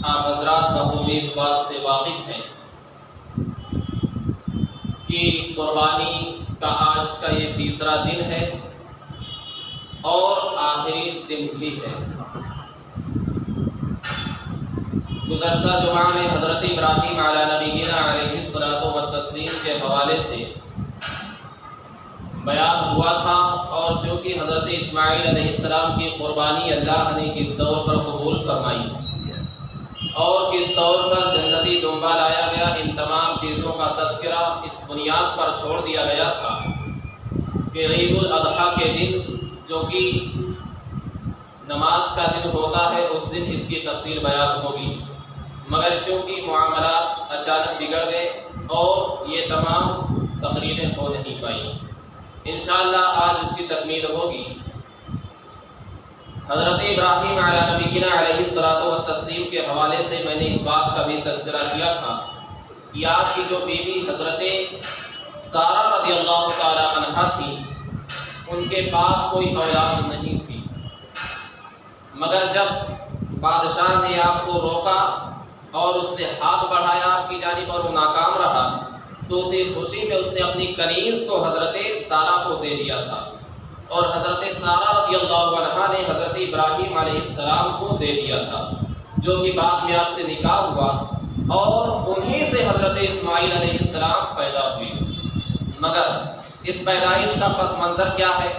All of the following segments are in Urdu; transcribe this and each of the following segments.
آپ حضرات بخوبی اس بات سے واقف ہیں کہ قربانی کا آج کا یہ تیسرا دن ہے اور آخری دن بھی ہے۔ گزشتہ جمعہ میں حضرت ابراہیم علی نبینا علیہ الصلوۃ والتسلیم کے حوالے سے بیان ہوا تھا، اور چونکہ حضرت اسماعیل علیہ السلام کی قربانی اللہ نے کس طور پر قبول فرمائی اور کس طور پر جنتی دمبا لایا گیا، ان تمام چیزوں کا تذکرہ اس بنیاد پر چھوڑ دیا گیا تھا کہ عید الاضحیٰ کے دن جو کہ نماز کا دن ہوتا ہے اس دن اس کی تفصیل بیان ہوگی، مگر چونکہ معاملات اچانک بگڑ گئے اور یہ تمام تقریریں ہو نہیں پائیں، انشاءاللہ آج اس کی تکمیل ہوگی۔ حضرت ابراہیم علی نبینا علیہ الصلوۃ والتسلیم کے حوالے سے میں نے اس بات کا بھی تذکرہ کیا تھا کہ آپ کی جو بیوی حضرت سارہ رضی اللہ تعالی عنہا تھی، ان کے پاس کوئی اولاد نہیں تھی، مگر جب بادشاہ نے آپ کو روکا اور اس نے ہاتھ بڑھایا آپ کی جانب اور وہ ناکام رہا، تو اسی خوشی میں اس نے اپنی کنیز کو حضرت سارہ کو دے دیا تھا، اور حضرت سارہ رضی اللہ عنہا نے حضرت ابراہیم علیہ السلام کو دے دیا تھا، جو کہ بعد میں آپ سے نکاح ہوا اور انہی سے حضرت اسماعیل علیہ السلام پیدا ہوئے۔ مگر اس پیدائش کا پس منظر کیا ہے،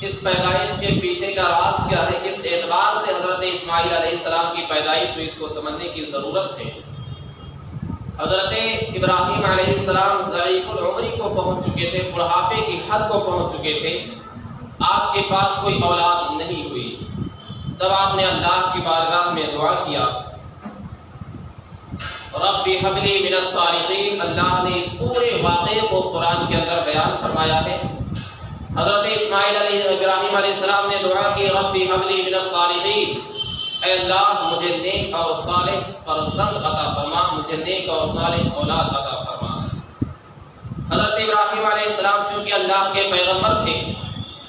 اس پیدائش کے پیچھے کا راز کیا ہے، کس اعتبار سے حضرت اسماعیل علیہ السلام کی پیدائش ہوئی، اس کو سمجھنے کی ضرورت ہے۔ حضرت ابراہیم علیہ السلام ضعیف العمری کو پہنچ چکے تھے، بڑھاپے کی حد کو پہنچ چکے تھے، آپ کے پاس کوئی اولاد نہیں ہوئی۔ تب آپ نے اللہ کی بارگاہ میں دعا کیا، رب ہب لی من الصالحین۔ اللہ نے اس پورے واقعے کو قرآن کے اندر بیان فرمایا ہے۔ حضرت ابراہیم علیہ السلام نے دعا کی، رب ہب لی من الصالحین، اے اللہ مجھے نیک اور صالح فرزند عطا فرما، مجھے نیک اور صالح اولاد عطا فرما۔ حضرت ابراہیم علیہ السلام چونکہ اللہ کے پیغمبر تھے،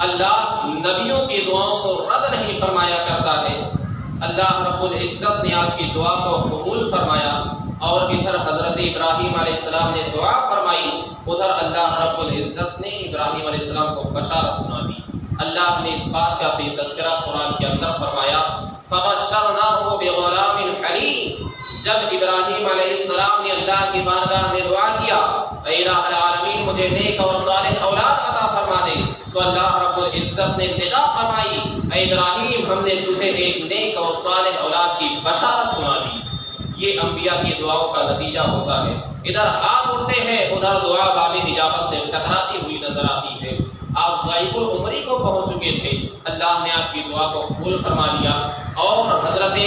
اللہ نبیوں کی دعاؤں کو رد نہیں فرمایا کرتا ہے، اللہ رب العزت نے آپ کی دعا کو قبول فرمایا، اور ادھر حضرت ابراہیم علیہ السلام نے دعا فرمائی، ادھر اللہ رب العزت نے ابراہیم علیہ السلام کو بشارت سنا دی۔ اللہ نے اس بات کا بھی تذکرہ قرآن کے اندر فرمایا، فَبَشَّرْنَاهُ بِغُلَامٍ حَلِيمٍ۔ جب ابراہیم علیہ السلام نے اللہ کی بارگاہ میں دعا کیا، اے الہ العالمین مجھے نیک اور صالح اولاد عطا فرما دے، تو اللہ رب العزت نے ندا فرمائی، اے ابراہیم ہم نے تجھے ایک نیک اور صالح اولاد کی بشارت سنا دی۔ یہ انبیاء کی دعاؤں کا نتیجہ ہوتا ہے، ادھر ہاتھ اٹھتے ہیں، ادھر دعا باب اجابت سے ٹکراتی ہوئی نظر آتی ہے۔ آپ ضعیف العمری کو پہنچ چکے تھے، اللہ نے آپ کی دعا کو قبول فرما لیا، اور حضرت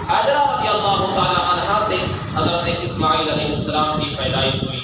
حاجرہ رضی اللہ تعالی عنہا سے حضرت اسماعیل علیہ السلام کی پیدائش ہوئی۔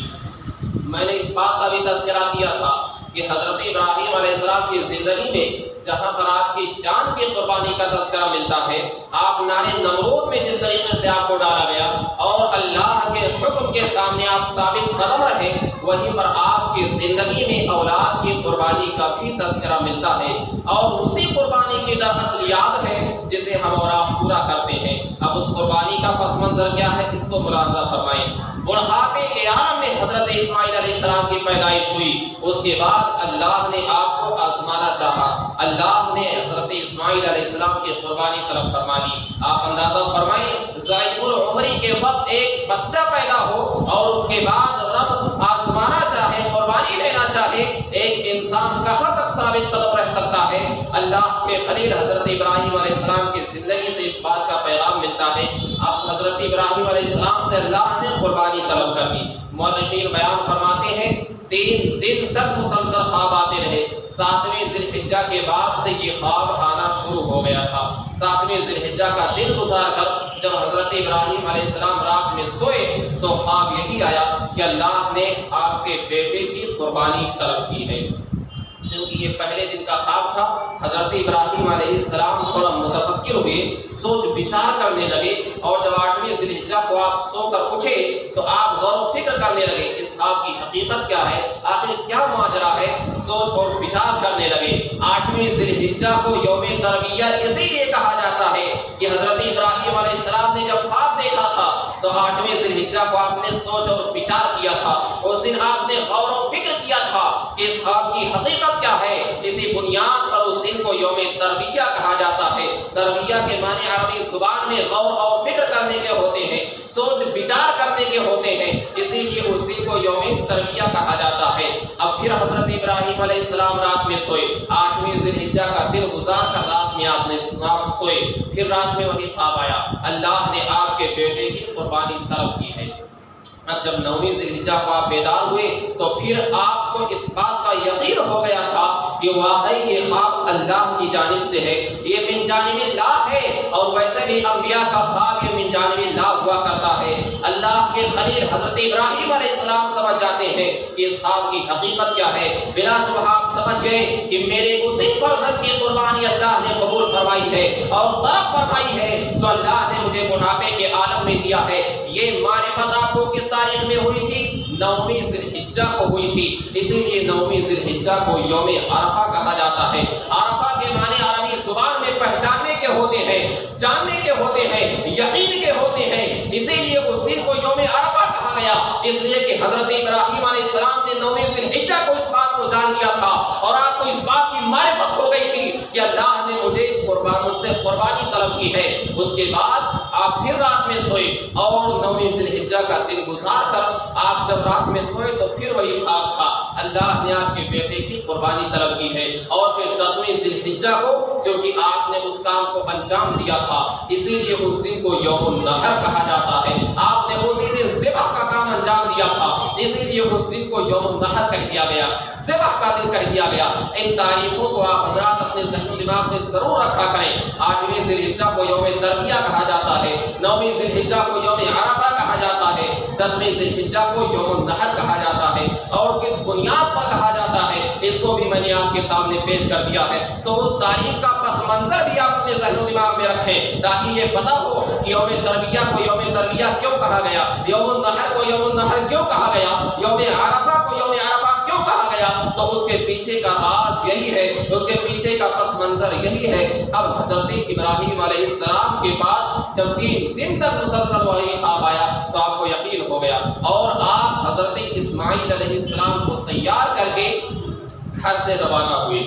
میں نے اس بات کا بھی تذکرہ کیا تھا کہ حضرت ابراہیم علیہ السلام کی زندگی میں جہاں پر آپ کی جان کی قربانی کا تذکرہ ملتا ہے، آپ نارے نمرود میں جس طریقے سے آپ کو ڈالا گیا اور اللہ کے حکم کے سامنے آپ ثابت قدم رہے، وہیں پر آپ کی زندگی میں اولاد کی قربانی کا بھی تذکرہ ملتا ہے، اور اسی قربانی کی دراصل یاد ہے جسے ہم اور آپ پورا کرتے ہیں۔ اب اس قربانی کا پس منظر کیا ہے، اس کو ملاحظہ فرمائیں۔ بڑھاپے کے عالم میں حضرت اسماعیل علیہ السلام کی پیدائش ہوئی، اس کے بعد اللہ نے آپ کو آزمانا چاہا، اللہ نے حضرت اسماعیل علیہ السلام کی قربانی طرف فرما لی۔ آپ اندازہ فرمائیں، ضعیف العمری کے وقت ایک بچہ پیدا ہو اور اس کے بعد رب آزمانا چاہے، قربانی لینا چاہے، ایک انسان کہاں تک ثابت قدم رہ سکتا ہے؟ اللہ کے خلیل حضرت ابراہیم علیہ السلام کی زندگی سے اس بات کا پیغام ملتا ہے۔ اب حضرت ابراہیم علیہ السلام سے اللہ نے قربانی طلب کر دی۔ مورخین بیان فرماتے ہیں 3 دن تک مسلسل خواب آتے رہے، 7ویں ذی الحجہ کے بعد سے یہ خواب آنا شروع ہو گیا تھا۔ 7ویں ذی الحجہ کا دن گزار کر جب حضرت ابراہیم علیہ السلام رات میں سوئے تو خواب یہی آیا کہ اللہ نے آپ کے بیٹے کی قربانی طلب کی ہے۔ چونکہ یہ پہلے دن کا خواب تھا، حضرت ابراہیم علیہ السلام تھوڑا متفکر ہوئے، سوچ بچار کرنے لگے، اور جب 8ویں ذی الحجہ کو آپ سو کر اٹھے تو آپ غور و فکر کرنے لگے اس خواب کی حقیقت کیا ہے، آخر کیا ماجرا ہے، سوچ اور بچار کرنے لگے۔ 8ویں ذی الحجہ کو یوم ترویہ اسی لیے کہا جاتا ہے کہ حضرت ابراہیم تو 8ویں ذی الحجہ کو آپ نے سوچ اور وچار کیا تھا، اس دن آپ نے غور و فکر کیا تھا کہ اس خواب کی حقیقت کیا ہے۔ اسی بنیاد پر اس دن کو یوم ترویہ کہا جاتا ہے۔ ترویہ کے معنی عربی زبان میں غور اور فکر کرنے کے ہوتے ہیں، سوچ وچار کرنے کے ہوتے ہیں، اسی لیے اس دن کو یوم ترویہ کہا جاتا ہے۔ اب پھر حضرت ابراہیم علیہ السلام رات میں سوئے، 8ویں ذی الحجہ کا دن گزار کر رات میں آپ سوئے، پھر رات میں وہی خواب آیا، اللہ نے آپ کے بیٹے کی قربانی طلب کی ہے۔ اب جب 9ویں ذی الحجہ کو آپ بیدار ہوئے تو پھر آپ کو اس بات کا یقین ہو گیا تھا کہ واقعی یہ خواب اللہ کی جانب سے ہے، یہ من جانب اللہ ہے، اور ویسے بھی انبیاء کا خواب یہ من جانب اللہ ہوا کرتا ہے۔ اللہ کے خلیل حضرت ابراہیم علیہ السلام سمجھ جاتے ہیں کہ اس خواب کی حقیقت کیا ہے، بلا شبہ آپ سمجھ گئے کہ میرے اسی فرزند کی قربانی اللہ نے قبول فرمائی ہے اور طلب فرمائی ہے جو اللہ نے مجھے بڑھاپے کے عالم میں دیا ہے۔ یہ معرفت آپ کو کس تاریخ میں ہوئی تھی؟ 9ویں ذی الحجہ کو ہوئی تھی، اسی لیے 9ویں ذی الحجہ کو یوم عرفہ کہا جاتا ہے۔ عرفہ کے معنی عربی زبان میں پہچاننے کے ہوتے ہیں، جاننے کے ہوتے ہیں، یقین کے ہوتے ہیں، اسی لیے اس دن کو یوم عرفہ کہا گیا، اس لیے کہ حضرت ابراہیم علیہ السلام نے 9ویں ذی الحجہ کو اس بات کو جان لیا تھا اور آپ کو اس بات کی معرفت ہو گئی تھی کہ اللہ نے مجھے قربانی طلب کی ہے۔ اس کے بعد آپ پھر رات میں سوئے اور 9ویں ذی الحجہ کا دن گزار کر آپ جب رات میں سوئے تو پھر وہی خواب تھا، اللہ نے آپ کے بیٹے کی قربانی طلب کی ہے۔ اور پھر 10ویں ذی الحجہ کو جو کہ آپ نے اس کام کو انجام دیا تھا، اسی لیے اس دن کو یوم النحر کہا جاتا ہے۔ آپ نے اسی دن ذبح کا کام انجام دیا تھا، اسی لیے اس دن کو یوم النحر کہہ دیا گیا، ذبح کا دن کہہ دیا گیا۔ ان تاریخوں کو آپ حضرات اپنے ذہن و دماغ میں ضرور رکھا کریں۔ 8ویں ذی الحجہ کو یوم ترویہ کہا جاتا ہے، 9ویں ذی الحجہ کو یوم عرفہ کہا جاتا ہے، 10ویں ذی الحجہ کو یوم النحر کہا جاتا ہے۔ اور کس بنیاد پر کہا جاتا ہے اس کو بھی میں نے آپ کے سامنے پیش کر دیا ہے، تو اس تاریخ کا پس منظر بھی آپ اپنے ذہن و دماغ میں رکھیں تاکہ یہ پتہ ہو کہ یوم ترویہ کو یوم ترویہ کیوں کہا گیا، یوم النحر کو یوم النحر کیوں کہا گیا، یوم عرفہ کو یوم عرفہ کیوں کہا گیا۔ تو اس کے پیچھے کا راز یہی ہے، اس کے پیچھے کا پس منظر یہی ہے۔ اب حضرت ابراہیم علیہ السلام کے پاس جب 3 دن تک مسلسل وہی خواب آیا تو آپ کو یقین ہو گیا، اور آپ حضرت اسماعیل علیہ السلام کو تیار کر کے گھر سے روانہ ہوئے۔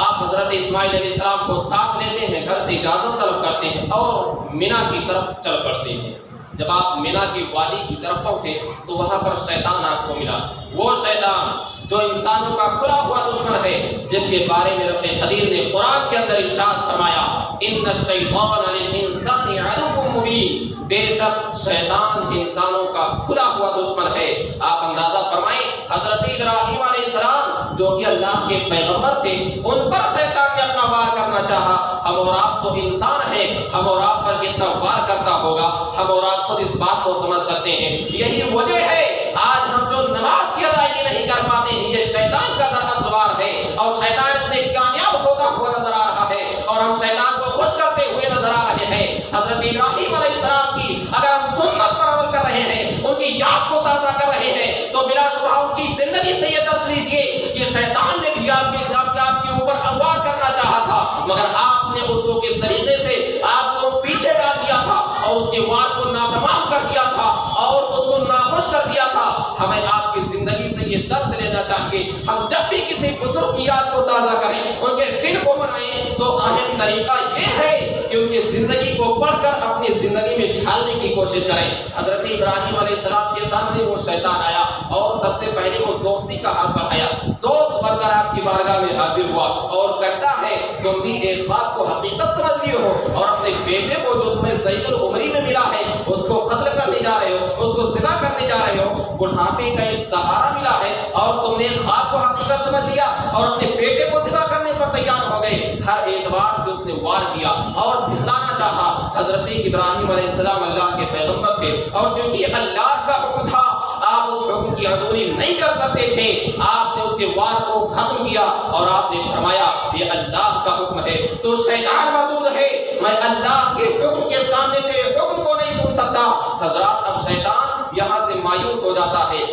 آپ حضرت اسماعیل علیہ السلام کو ساتھ لیتے ہیں، گھر سے اجازت طلب کرتے ہیں اور مینا کی طرف چل پڑتے ہیں۔ جب آپ مینا کی وادی کی طرف پہنچے تو وہاں پر شیطان آپ کو ملا، وہ شیطان جو انسانوں کا کھلا ہوا دشمن ہے، جس کے بارے میں رب قدیر نے قرآن کے اندر ارشاد فرمایا، ان الشیطان للانسان عدو مبین، بے شک شیطان انسانوں کا کھلا ہوا دشمن ہے۔ آپ اندازہ فرمائیں حضرت ابراہیم علیہ السلام جو کہ اللہ کے پیغمبر تھے، ان پر شیطان نے اپنا وار کرنا چاہا۔ ہم اور آپ تو انسان ہیں، ہم اور آپ پر کتنا وار کرتا ہوگا، ہم اور آپ خود اس بات کو سمجھ سکتے ہیں۔ یہی وجہ ہے آج ہم جو نماز کی ادائیگی نہیں کر پاتے ہیں، یہ شیطان کا دراصل ہے، اور شیطان اس میں کامیاب ہوتا ہوا نظر آ رہا ہے، اور ہم شیطان کو خوش کرتے ہوئے نظر آ رہے ہیں۔ حضرت ابراہیم علیہ السلام کی اگر ہم سنت پر عمل کر رہے ہیں، ان کی یاد کو تازہ کر رہے ہیں، تو بلا شبہ ان کی زندگی سے یہ درس لیجئے کہ شیطان نے بھی آپ کے اوپر وار کرنا چاہا تھا، مگر آپ نے اس کو کس طریقے سے آپ کو پیچھے ڈال دیا تھا اور اس کے وار کو ناتمام کر دیا تھا اور اس کو ناخوش کر دیا تھا۔ ہمیں آپ کی زندگی سے یہ درس لینا چاہیے، ہم جب بھی کسی بزرگ کی یاد کو تازہ کریں، ان کے دن کو منائیں، تو اہم طریقہ یہ ہے کہ ان کی زندگی کو پڑھ کر اپنی زندگی میں ڈھالنے کی کوشش کریں۔ حضرت ابراہیم علیہ السلام کے سامنے وہ شیطان آیا اور سب سے پہلے وہ دوستی کا ہاتھ بڑھایا، دوست بن کر آپ کی بارگاہ میں حاضر ہوا اور کہتا ہے تم بھی ایک بات کو حقیقت سمجھ لیے ہو اور اپنے بیٹے کو جو تمہیں ضعیف العمری میں ملا ہے اس کو قتل کرنے جا رہے ہو، اس کو ذبح کرنے جا رہے ہو، بڑھاپے کا ایک سہارا ملا ہے اور تم نے خواب کو حقیقت سمجھ لیا اور اپنے بیٹے کو ذبح کرنے پر تیار ہو گئے۔ ہر اعتبار سے اس نے وار کیا اور پھسلانا چاہا۔ حضرت ابراہیم علیہ السلام اللہ کے پیغمبر تھے اور چونکہ اللہ کا حکم تھا آپ اس حکم کی عدولی نہیں کر سکتے تھے، آپ نے اس کے وار کو ختم کیا اور آپ نے فرمایا یہ اللہ کا حکم ہے تو شیطان مردود ہے، میں اللہ کے حکم کے سامنے تیرے حکم کو نہیں سن سکتا۔ حضرات اب شیطان یہاں سے مایوس ہو جاتا ہے،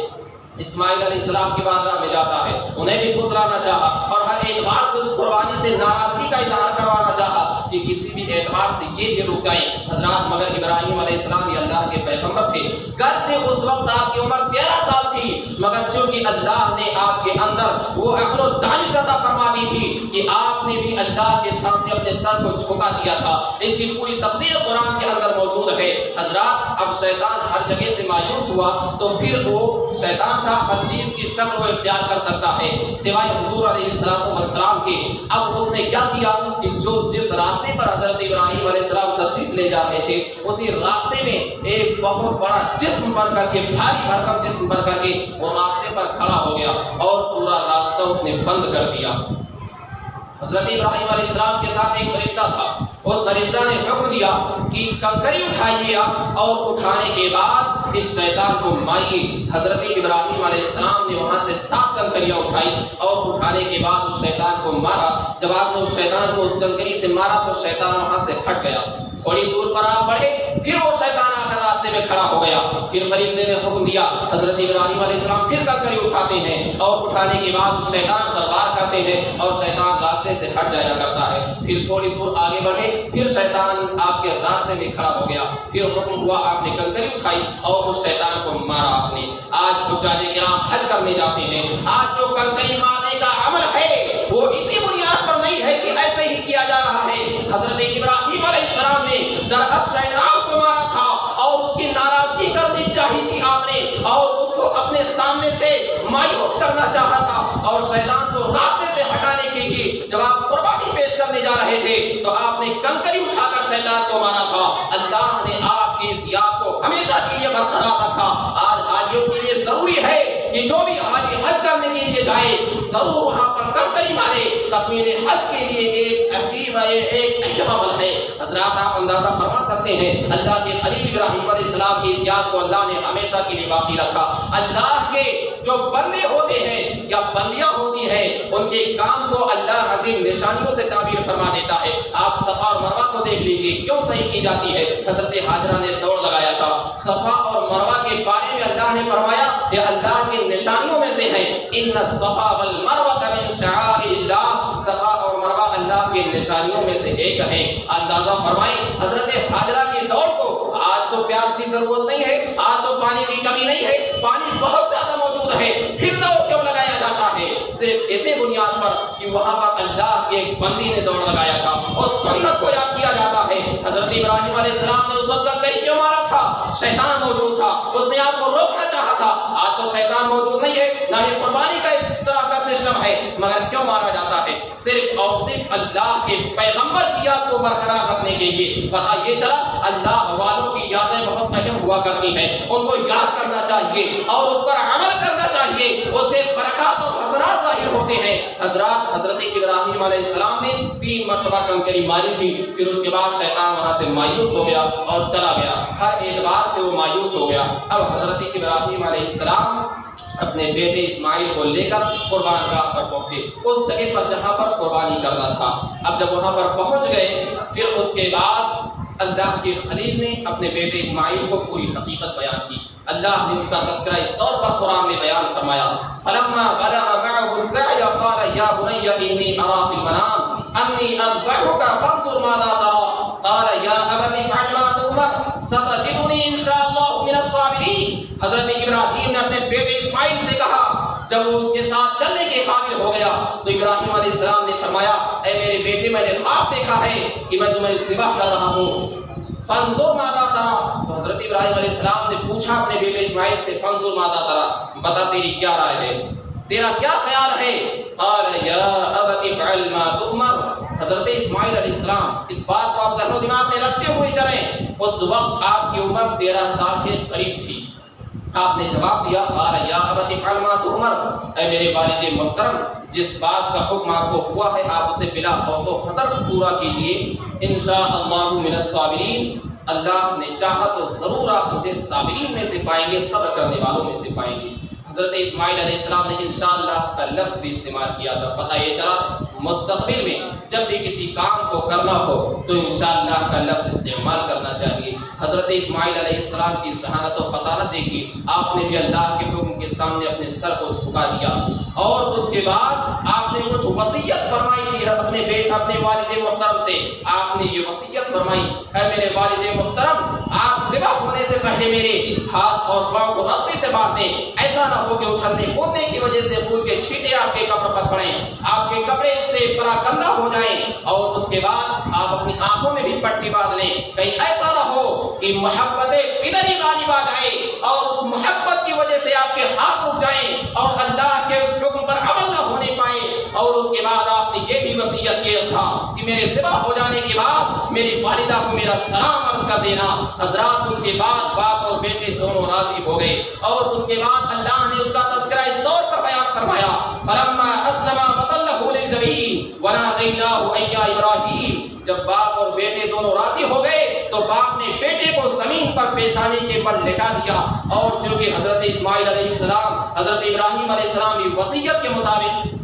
اسماعیل علیہ السلام کی بارگاہ میں جاتا ہے، انہیں بھی پھسلانا چاہا اور ہر اعتبار سے اس قربانی سے ناراضگی کا اظہار کروانا چاہا کہ کسی بھی اعتبار سے یہ بھی رک جائیں حضرات، مگر ابراہیم علیہ السلام یہ اللہ کے پیغمبر تھے، گرچہ اس وقت آپ کی عمر 13 سال تھی، مگر چونکہ اللہ نے آپ کے اندر وہ عقل و دانش عطا فرما دی تھی کہ آپ نے بھی اللہ کے سامنے اپنے سر کو جھکا دیا تھا۔ اس کی پوری تفسیر قرآن کے اندر موجود ہے حضرات۔ اب شیطان ہر جگہ سے مایوس ہوا تو پھر وہ شیطان تھا، ہر چیز کی شکل وہ اختیار کر سکتا ہے سوائے حضور علیہ السلام کے۔ اب اس نے کیا کیا کہ جس راستے پر حضرت ابراہیم علیہ السلام تشریف لے جا رہے تھے، اسی راستے میں ایک بہت بڑا جسم بن کر کے، بھاری بھرکم جسم بن کر کے وہ راستے پر کھڑا ہو گیا اور پورا راستہ اس نے بند کر دیا۔ حضرت ابراہیم علیہ السلام کے ساتھ ایک فرشتہ تھا، اس فرشتہ نے حکم دیا کہ کنکری اٹھائیے آپ، اور اٹھانے کے بعد اس شیطان کو ماریے۔ حضرت ابراہیم علیہ السلام نے وہاں سے 7 کنکریاں اٹھائی اور اٹھانے کے بعد اس شیطان کو مارا۔ جب آپ نے اس شیطان کو اس کنکری سے مارا تو شیطان وہاں سے ہٹ گیا۔ تھوڑی دور پر آپ بڑھے، پھر وہ شیطان آ کر راستے میں کھڑا ہو گیا۔ پھر فرشتے نے حکم دیا، حضرت ابراہیم علیہ السلام پھر کنکری اٹھاتے ہیں اور اٹھانے کے بعد اس شیطان پر وار کرتے ہیں اور شیطان راستے سے ہٹ جایا کرتا ہے۔ پھر تھوڑی دور آگے بڑھے، پھر شیطان آپ کے راستے میں کھڑا ہو گیا۔ پھر حکم ہوا، آپ نے کنکری اٹھائی اور اس شیطان کو مارا آپ نے۔ آج حجاج کرام حج کرنے جاتے ہیں، آج جو کنکری مارنے کا عمل ہے وہ اسی بنیاد پر نہیں ہے کہ ایسے ہی کیا جا رہا ہے۔ حضرت ابراہیم علیہ السلام نے درخت شیطان کو مارا تھا اور اس کی ناراضگی کرنی چاہی تھی آپ نے، اور اس کو اپنے سامنے سے مایوس کرنا چاہا تھا، اور شیطان کو راستے سے ہٹانے کے لیے جب آپ قربانی پیش کرنے جا رہے تھے تو آپ نے کنکری اٹھا کر شیطان کو مارا تھا۔ اللہ نے آپ کی اس یاد کو ہمیشہ کے لیے برقرار رکھا۔ آج حاجیوں کے لیے ضروری ہے کہ جو بھی حاجی حج کرنے کے لیے جائے ضرور وہاں پر کنکری مارے۔ تکمیل حج کے لیے ایک عجیب ایک اہم عمل ہے حضرات، آپ اندازہ فرما سکتے ہیں اللہ کے خلیل ابراہیم علیہ السلام کی اس یاد کو اللہ نے ہمیشہ کے لیے باقی رکھا۔ اللہ کے جو بندے ہوتے ہیں یا بندیاں ہوتی ہیں ان کے کام کو اللہ عظیم نشانیوں سے تعبیر فرما دیتا ہے۔ آپ صفا اور مروہ کو دیکھ لیجئے کیوں صحیح کی جاتی ہے۔ حضرت ہاجرہ نے دوڑ لگایا تھا، صفا اور مروہ کے بارے میں اللہ نے فرمایا کہ اللہ کی نشانیوں میں سے ہے، ان الصفا والمروہ من شعائر اللہ، صفا اور مروہ اللہ کی نشانیوں میں سے ایک ہے۔ اندازہ فرمائیں حضرت ہاجرہ کی دوڑ کو، آج تو پیاس کی ضرورت نہیں ہے، آج تو پانی کی کمی نہیں ہے، پانی بہت زیادہ موجود ہے، پھر دوڑ کیوں لگایا جاتا ہے؟ صرف اسی بنیاد پر کہ وہاں پر اللہ کے ایک بندی نے دوڑ لگایا تھا اور سنت کو یاد کیا جاتا ہے۔ حضرت ابراہیم علیہ السلام نے اس وقت کنکری کیوں مارا تھا؟ شیطان موجود تھا، اس نے آپ کو روکنا چاہا تھا۔ آج تو شیطان موجود نہیں ہے، نہ ہی قربانی کا اس طرح کا سسٹم ہے، مگر کیوں مارا جاتا ہے؟ صرف اور صرف اللہ کے پیغمبر کی یاد کو برقرار رکھنے کے لیے۔ پتہ یہ چلا اللہ والوں کی یادیں بہت اہم ہوا کرتی ہیں، ان کو یاد کرنا چاہیے اور اس پر عمل کرنا چاہیے، اس سے برکات اور حسنات ظاہر ہوتے ہیں۔ حضرات، حضرت ابراہیم علیہ السلام نے 3 مرتبہ کنکری ماری تھی، پھر اس کے بعد شیطان وہاں سے مایوس ہو گیا اور چلا گیا، ہر اعتبار سے وہ مایوس ہو گیا۔ اب حضرت ابراہیم علیہ السلام اپنے بیٹے اسماعیل کو لے کر قربان گاہ پر پہنچے، اس جگہ پر جہاں پر قربانی کرنا تھا۔ اب جب وہاں پر پہنچ گئے، پھر اس کے بعد اللہ کے خلیل نے اپنے بیٹے اسماعیل کو پوری حقیقت بیان کی۔ اللہ نے اس کا تذکرہ اس طور پر قرآن میں بیان فرمایا، فلما بلغ معه السعي قال يا بني إني أرى في المنام أني أذبحك فانظر ماذا ترى قال يا أبت افعل ما تؤمر ستجدني إن شاء الله من الصابرين۔ حضرت ابراہیم نے اپنے بیٹے اسماعیل سے کہا، جب وہ اس کے ساتھ چلنے کے قابل ہو گیا تو ابراہیم علیہ السلام نے فرمایا، اے میرے بیٹے میں نے خواب دیکھا ہے کہ میں تمہیں ذبح کر رہا ہوں، فانظر ماذا ترى۔ تو حضرت ابراہیم علیہ السلام نے پوچھا اپنے بیٹے اسماعیل سے، فانظر ماذا ترى، بتا تیری کیا رائے ہے، تیرا کیا خیال ہے؟ قال یا ابت افعل ما تؤمر۔ حضرت اسماعیل علیہ السلام اس بات کو آپ ذہن و دماغ میں رکھتے ہوئے چلیں، اس وقت آپ کی عمر 13 سال کے قریب تھی۔ آپ نے جواب دیا، قال یا ابت افعل ما تؤمر، اے میرے والد محترم، جس بات کا حکم آپ کو ہوا ہے آپ اسے بلا خوف و خطر پورا کیجئے، انشاء اللہ من الصابرین، اللہ نے چاہا تو ضرور آپ مجھے صابرین میں سے پائیں گے، صبر کرنے والوں میں سے پائیں گے۔ حضرت اسماعیل علیہ السلام نے انشاءاللہ کا لفظ بھی استعمال کیا تھا۔ پتہ یہ چلا مستقبل میں جب بھی کسی کام کو کرنا ہو تو انشاءاللہ کا لفظ استعمال کرنا چاہیے۔ حضرت اسماعیل علیہ السلام کی ذہانت و فطانت دیکھی، آپ نے بھی اللہ کے حکم کے سامنے اپنے سر کو جھکا دیا، اور اس کے بعد آپ نے کچھ وصیت فرمائی تھی اپنے والد محترم سے۔ آپ نے یہ وصیت فرمائی، اے میرے والد محترم، آپ ذبح ہونے سے پہلے میرے ہاتھ اور پاؤں کو رسی سے باندھ دیں، ایسا نہ ہو کہ اچھلنے کودنے کی وجہ سے خون کے چھینٹے آپ کے کپڑے پر پڑیں، آپ کے کپڑے اس سے پراگندہ ہو جائیں، اور اس کے بعد آپ اپنی آنکھوں میں بھی پٹی باندھ لیں، کہیں ایسا نہ ہو کہ محبت پدری غالب آ جائے اور اس محبت کی وجہ سے آپ کے ہاتھ رک جائیں اور اللہ کے اس حکم پر عمل نہ ہونے پائے۔ اور اس کے بعد آپ نے یہ بھی وصیت کیا تھا کہ میرے ذبح ہو جانے کے بعد میری والدہ کو میرا سلام عرض کر دینا۔ حضرات، اس کے بعد باپ اور بیٹے دونوں راضی ہو گئے، اور اس کے بعد اللہ نے اس کا تذکرہ اس طور پر بیان فرمایا، فلما اسلم وتلہ للجبین ونادیناہ ای یا ابراہیم۔ جب باپ اور بیٹے دونوں راضی ہو گئے تو باپ نے بیٹے کو زمین پر پیشانی کے پر لٹا دیا، اور چونکہ حضرت اسماعیل علیہ السلام حضرت ابراہیم علیہ السلام کی وصیت کے مطابق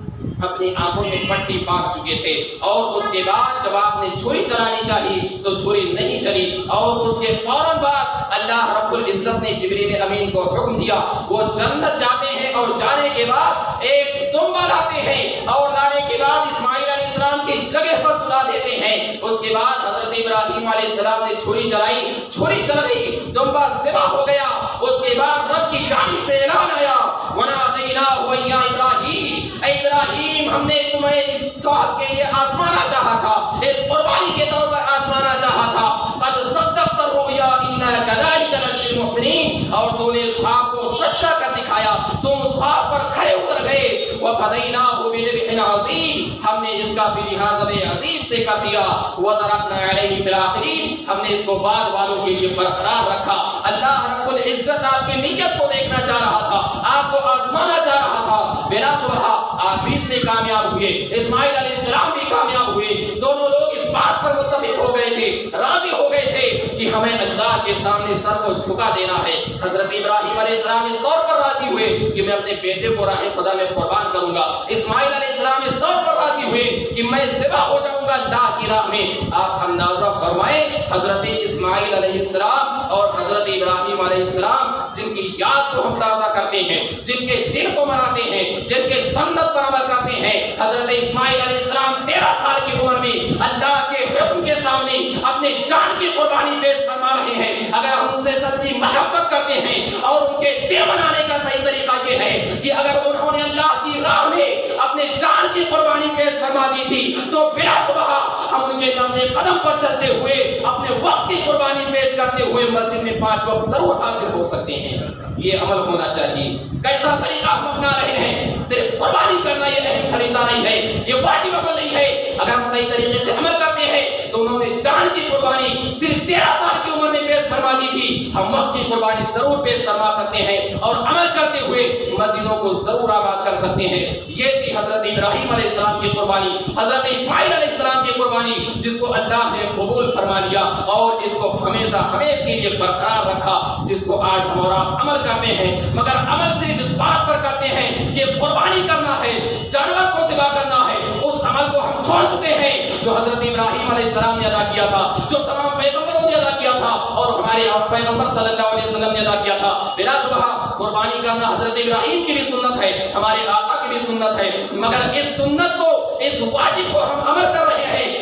اپنی آنکھوں میں پٹی باندھ چکے تھے، اور اس کے بعد جب آپ نے چھری چلانی چاہی تو چھری نہیں چلی، اور اس کے فوراً بعد اللہ رب العزت نے جبریل امین کو حکم دیا، وہ جنت جاتے ہیں اور جانے کے بعد ایک دمبا لاتے ہیں، اور لانے کے بعد اسماعیل علیہ السلام کی جگہ پر سلا دیتے ہیں۔ اس کے بعد حضرت ابراہیم علیہ السلام نے چھری چلائی، چھری چل گئی، دمبا ذبح ہو گیا۔ اس کے بعد رب کی جانب سے اعلان آیا، وَنَادَيْنَاهُ يَا إِبْرَاهِيمُ، اے ابراہیم، ہم نے تمہیں اس کام کے لیے آزمانا چاہا تھا، اس قربانی کے طور پر آزمانا چاہا تھا۔ قد صدقت الرؤيا إنا كذلك نجزي المحسنين، اور تو نے اس خواب کو سچا کر دکھایا، تم اس خواب پر کھڑے اتر گئے۔ وفديناه بذبح عظيم، ہم نے اس کا فدیہ ذبح عظیم سے کر دیا۔ وتركنا عليه في الآخرين، ہم نے اس کو بعد والوں کے لیے برقرار رکھا۔ اللہ رب العزت آپ کی نیت کو دیکھنا چاہ رہا تھا، آپ کو آزمانا چاہ رہا تھا۔ بلا شبہ آپ بھی اس میں کامیاب ہوئے، اسماعیل علیہ السلام بھی کامیاب ہوئے، دونوں لوگ اس بات پر متفق ہو گئے تھے، راضی ہو گئے تھے کہ ہمیں اللہ کے سامنے سر کو جھکا دینا ہے۔ حضرت ابراہیم علیہ السلام اس طور پر راضی ہوئے کہ میں اپنے بیٹے کو راہ خدا میں قربان کروں گا، اسماعیل علیہ السلام اس طور پر راضی ہوئے کہ میں ذبح ہو جاؤں گا اللہ کی راہ میں۔ آپ اندازہ فرمائیں، حضرت اسماعیل علیہ السلام اور حضرت ابراہیم علیہ السلام جن کی یاد کو ہم تازہ کرتے ہیں، جن کے دن کو مناتے ہیں، جن کے سنت پر عمل کرتے ہیں، حضرت اسماعیل علیہ السلام 13 سال کی عمر میں اللہ کے حکم کے سامنے اپنے جان کی قربانی پیش فرما رہے ہیں۔ اگر ہم ان سے سچی محبت کرتے ہیں، اور ان کے دل منانے کا صحیح طریقہ یہ ہے کہ اگر انہوں نے اللہ کی راہ میں اپنے جان کی قربانی پیش فرما دی تھی تو بلا شبہ ہم ان کے نقش قدم پر چلتے ہوئے اپنے وقت کی قربانی پیش کرتے ہوئے مسجد میں 5 وقت ضرور حاضر ہو سکتے ہیں۔ یہ عمل ہونا چاہیے۔ کیسا طریقہ ہم اپنا رہے ہیں؟ صرف قربانی کرنا یہ اہم فریضہ نہیں ہے، یہ واجب عمل نہیں ہے۔ اگر ہم صحیح طریقے سے عمل کرتے ہیں تو انہوں نے جان کی قربانی صرف 13 سال کی عمر میں پیش فرما دی تھی، ہم وقت کی قربانی ضرور پیش فرما سکتے ہیں، اور عمل کرتے ہوئے مسجدوں کو ضرور آباد کر سکتے ہیں۔ یہ تھی حضرت ابراہیم علیہ السلام کی قربانی، حضرت اسماعیل علیہ السلام کی قربانی، جس کو اللہ نے قبول فرما لیا اور اس کو ہمیشہ ہمیشہ کے لیے برقرار رکھا، جس کو آج ہم اور آپ عمل کرتے ہیں، مگر عمل صرف اس بات پر کرتے ہیں کہ قربانی کرنا ہے، جانور کو ذبح کرنا ہے، اس عمل کو ہم چھوڑ چکے ہیں جو حضرت ابراہیم علیہ السلام نے ادا کیا تھا، جو تمام پیغمبروں نے ادا کیا تھا، اور ہمارے پیغمبر صلی اللہ علیہ وسلم نے ادا کیا تھا۔ بلا شبہ قربانی کرنا حضرت ابراہیم کی بھی سنت ہے، ہمارے آقا کی بھی سنت ہے، مگر اس سنت کو، اس واجب کو ہم عمل کر رہے ہیں،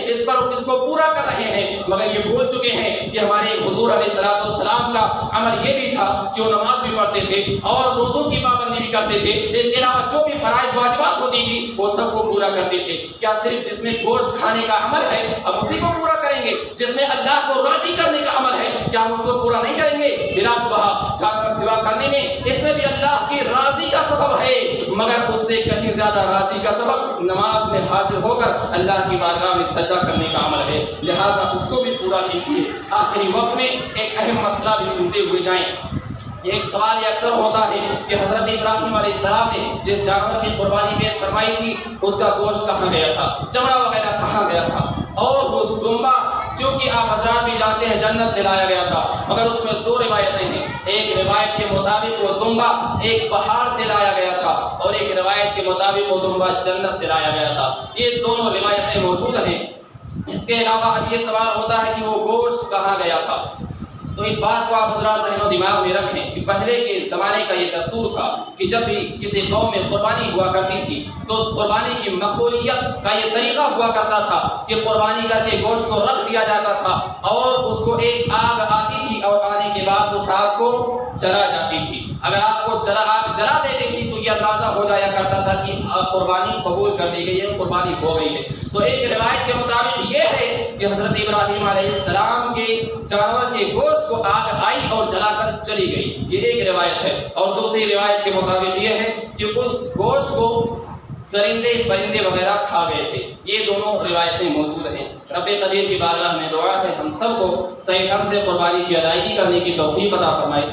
اس کو پورا کر رہے ہیں، مگر یہ بھول چکے ہیں کہ ہمارے حضور علیہ السلام کا عمل یہ بھی تھا کہ وہ نماز بھی پڑھتے تھے اور روزوں کی پابندی بھی کرتے تھے، اس کے علاوہ جو بھی فرائض واجبات ہوتی تھی وہ سب کو پورا کرتے تھے۔ کیا صرف جس میں گوشت کھانے کا عمل ہے ہم اسی کو پورا کریں گے؟ جس میں اللہ کو راضی کرنے کا عمل ہے کیا ہم اس کو پورا نہیں کریں گے؟ بلا شبہ جانور ذبح کرنے میں اس میں بھی اللہ کی راضی کا سبب ہے، مگر اس سے کہیں زیادہ راضی کا سبب نماز میں حاضر ہو کر اللہ کی بارگاہ میں سجدہ کرنے کا عمل ہے، لہذا اس کو بھی پورا کیجیے۔ آخری وقت میں ایک اہم مسئلہ بھی سنتے ہوئے جائیں۔ ایک سوال یہ اکثر ہوتا ہے کہ حضرت ابراہیم علیہ السلام نے جس جانور کی قربانی پیش فرمائی تھی اس کا گوشت کہاں گیا تھا، چمڑا وغیرہ کہاں گیا تھا، اور اس دمبا جو کہ آپ حضرات بھی جانتے ہیں جنت سے لایا گیا تھا، مگر اس میں 2 روایتیں ہیں۔ ایک روایت کے مطابق وہ دمبا ایک پہاڑ سے لایا گیا تھا، اور ایک روایت کے مطابق وہ دمبا جنت سے لایا گیا تھا۔ یہ دونوں روایتیں موجود ہیں۔ اس کے علاوہ اب یہ سوال ہوتا ہے کہ وہ گوشت کہاں گیا تھا۔ تو اس بات کو آپ حضرات ذہن و دماغ میں رکھیں کہ پہلے کے زمانے کا یہ دستور تھا کہ جب بھی کسی قوم میں قربانی ہوا کرتی تھی تو اس قربانی کی مقبولیت کا یہ طریقہ ہوا کرتا تھا کہ قربانی کر کے گوشت کو رکھ دیا جاتا تھا اور اس کو ایک آگ آتی تھی اور آنے کے بعد اس آگ کو جلا جاتی تھی۔ اگر آپ کو آگ جلا دیتی تھی تو یہ اندازہ ہو جایا کرتا تھا کہ قربانی قبول کر دی گئی ہے، قربانی ہو گئی ہے۔ تو ایک روایت کے مطابق یہ ہے کہ حضرت ابراہیم علیہ السلام کے جانور کے گوشت کو آگ آئی اور جلا کر چلی گئی، یہ ایک روایت ہے۔ اور دوسری روایت کے مطابق یہ ہے کہ اس گوشت کو درندے پرندے وغیرہ کھا گئے تھے۔ یہ دونوں روایتیں موجود ہیں۔ رب قدیر کی بارگاہ میں دعا ہے ہم سب کو صحیح ڈھنگ سے قربانی کی ادائیگی کرنے کی توفیق عطا فرمائے۔